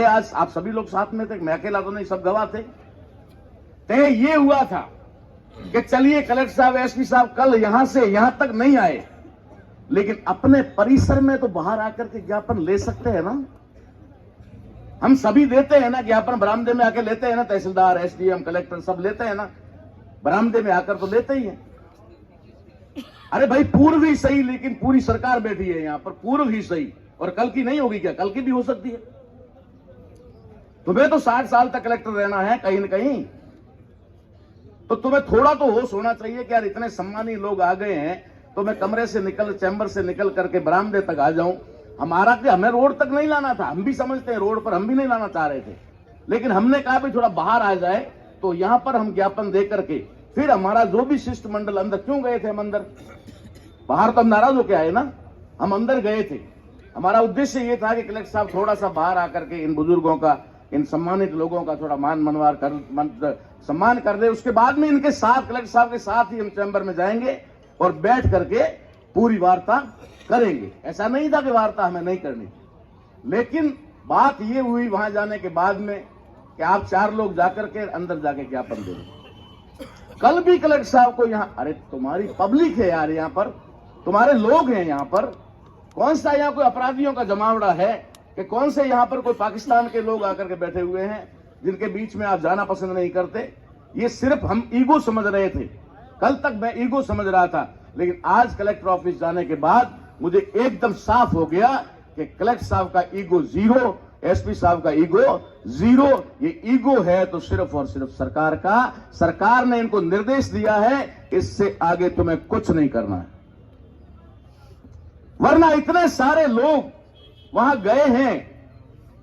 आज आप सभी लोग साथ में थे, मैं अकेला तो नहीं, सब गवाह थे। तय ये हुआ था कि चलिए कलेक्टर साहब, एसपी साहब कल यहां से यहां तक नहीं आए, लेकिन अपने परिसर में तो बाहर आकर के ज्ञापन ले सकते हैं ना। हम सभी देते हैं ना ज्ञापन, बरामदे में आकर लेते हैं ना, तहसीलदार, एसडीएम, कलेक्टर सब लेते हैं ना, बरामदे में आकर तो लेते ही हैं। अरे भाई पूर्व ही सही, लेकिन पूरी सरकार बैठी है यहां पर, पूर्व ही सही, और कल की नहीं होगी क्या? कल की भी हो सकती है। तुम्हें तो 60 साल तक कलेक्टर रहना है कहीं न कहीं, तो तुम्हें थोड़ा तो होश होना चाहिए कि यार इतने सम्मानी लोग आ गए हैं, तो मैं कमरे से निकल, चैम्बर से निकल करके बरामदे तक आ जाऊं। हमारा क्या, हमें रोड तक नहीं लाना था, हम भी समझते हैं रोड पर हम भी नहीं लाना चाह रहे थे, लेकिन हमने कहा भी थोड़ा बाहर आ जाए, तो यहां पर हम ज्ञापन दे करके फिर हमारा जो भी शिष्टमंडल, अंदर क्यों गए थे हम अंदर, बाहर तो हम नाराज होकर आए ना, हम अंदर गए थे। हमारा उद्देश्य ये था कि कलेक्टर साहब थोड़ा सा बाहर आकर के इन बुजुर्गों का, इन सम्मानित लोगों का थोड़ा मान मनवार कर, सम्मान कर दे। उसके बाद में इनके साथ, कलेक्टर साहब के साथ ही हम चैम्बर में जाएंगे और बैठ करके पूरी वार्ता करेंगे। ऐसा नहीं था कि वार्ता हमें नहीं करनी, लेकिन बात ये हुई वहां जाने के बाद में कि आप 4 लोग जाकर के अंदर जाके ज्ञापन देंगे। कल भी कलेक्टर साहब को यहां, अरे तुम्हारी पब्लिक है यार, यहां पर तुम्हारे लोग हैं, यहां पर कौन सा यहां कोई अपराधियों का जमावड़ा है कि कौन से यहां पर कोई पाकिस्तान के लोग आकर के बैठे हुए हैं जिनके बीच में आप जाना पसंद नहीं करते। ये सिर्फ हम ईगो समझ रहे थे, कल तक मैं ईगो समझ रहा था, लेकिन आज कलेक्टर ऑफिस जाने के बाद मुझे एकदम साफ हो गया कि कलेक्टर साहब का ईगो 0, एसपी साहब का ईगो 0। ये ईगो है तो सिर्फ और सिर्फ सरकार का। सरकार ने इनको निर्देश दिया है, इससे आगे तुम्हें कुछ नहीं करना है, वरना इतने सारे लोग वहां गए हैं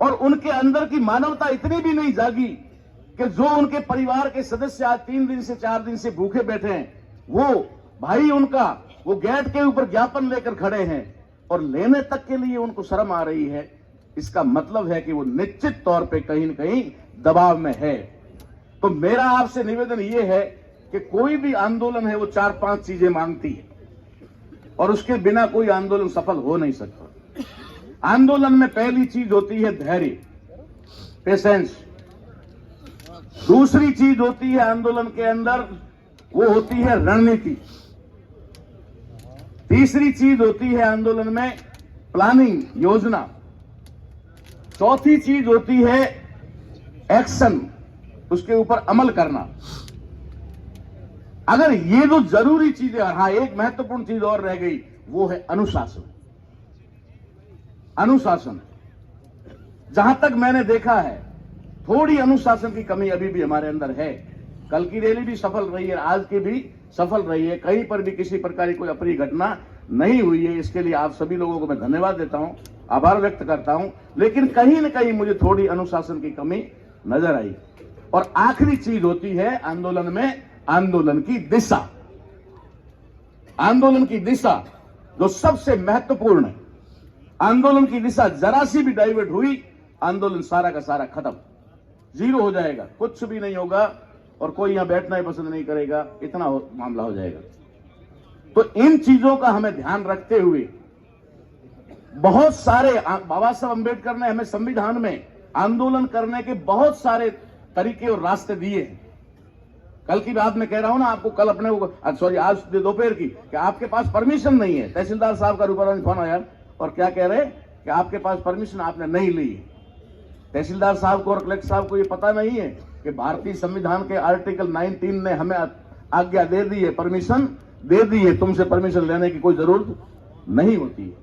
और उनके अंदर की मानवता इतनी भी नहीं जागी कि जो उनके परिवार के सदस्य आज 3 दिन से 4 दिन से भूखे बैठे हैं, वो भाई उनका वो गेट के ऊपर ज्ञापन लेकर खड़े हैं और लेने तक के लिए उनको शर्म आ रही है। इसका मतलब है कि वो निश्चित तौर पे कहीं न कहीं दबाव में है। तो मेरा आपसे निवेदन ये है कि कोई भी आंदोलन है वो 4-5 चीजें मांगती है और उसके बिना कोई आंदोलन सफल हो नहीं सकता। आंदोलन में पहली चीज होती है धैर्य, पेशेंस। दूसरी चीज होती है आंदोलन के अंदर, वो होती है रणनीति। तीसरी चीज होती है आंदोलन में प्लानिंग, योजना। चौथी चीज होती है एक्शन, उसके ऊपर अमल करना। अगर ये जो जरूरी चीजें, हाँ एक महत्वपूर्ण चीज और रह गई, वो है अनुशासन। अनुशासन, जहां तक मैंने देखा है थोड़ी अनुशासन की कमी अभी भी हमारे अंदर है। कल की रैली भी सफल रही है, आज की भी सफल रही है, कहीं पर भी किसी प्रकार की कोई अप्रिय घटना नहीं हुई है। इसके लिए आप सभी लोगों को मैं धन्यवाद देता हूं, आभार व्यक्त करता हूं, लेकिन कहीं न कहीं मुझे थोड़ी अनुशासन की कमी नजर आई। और आखिरी चीज होती है आंदोलन में, आंदोलन की दिशा। आंदोलन की दिशा जो सबसे महत्वपूर्ण है। आंदोलन की दिशा जरा सी भी डाइवर्ट हुई, आंदोलन सारा का सारा खत्म, 0 हो जाएगा, कुछ भी नहीं होगा और कोई यहां बैठना ही पसंद नहीं करेगा, इतना मामला हो जाएगा। तो इन चीजों का हमें ध्यान रखते हुए बहुत सारे, बाबा साहब अंबेडकर ने हमें संविधान में आंदोलन करने के बहुत सारे तरीके और रास्ते दिए हैं। कल की बात मैं कह रहा हूं ना आपको, कल अपने सॉरी आज दोपहर की, कि आपके पास परमिशन नहीं है। तहसीलदार साहब का रूपा फोन आया और क्या कह रहे कि आपके पास परमिशन आपने नहीं ली है। तहसीलदार साहब को और कलेक्टर साहब को ये पता नहीं है कि भारतीय संविधान के आर्टिकल 19 ने हमें आज्ञा दे दी है, परमिशन दे दी है, तुमसे परमिशन लेने की कोई जरूरत नहीं होती है।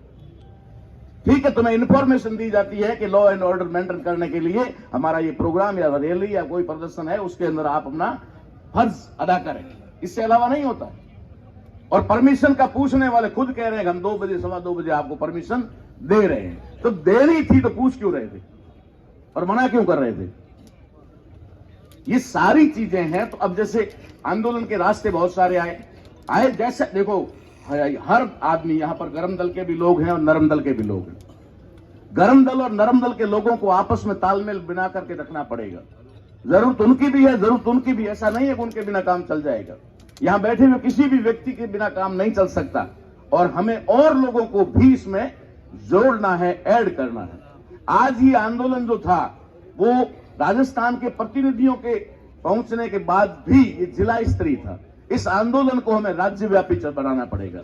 ठीक है, तुम्हें इंफॉर्मेशन दी जाती है कि लॉ एंड ऑर्डर मेंटेन करने के लिए हमारा ये प्रोग्राम या रैली या कोई प्रदर्शन है, उसके अंदर आप अपना फर्ज अदा करें, इससे अलावा नहीं होता। और परमिशन का पूछने वाले खुद कह रहे हैं कि हम 2 बजे 2:15 बजे आपको परमिशन दे रहे हैं। तो देनी थी तो पूछ क्यों रहे थे और मना क्यों कर रहे थे? ये सारी चीजें हैं। तो अब जैसे आंदोलन के रास्ते बहुत सारे आए, जैसे देखो हर आदमी, यहां पर गरम दल के भी लोग हैं और नरम दल के भी लोग हैं। गरम दल और नरम दल के लोगों को आपस में तालमेल बना करके रखना पड़ेगा। जरूरत उनकी भी है, जरूरत उनकी भी। ऐसा नहीं है कि उनके बिना काम चल जाएगा। यहां बैठे हुए किसी भी व्यक्ति के बिना काम नहीं चल सकता और हमें और लोगों को भी इसमें जोड़ना है, ऐड करना है। आज ये आंदोलन जो था वो राजस्थान के प्रतिनिधियों के पहुंचने के बाद भी ये जिला स्तरीय था। इस आंदोलन को हमें राज्यव्यापी बनाना पड़ेगा।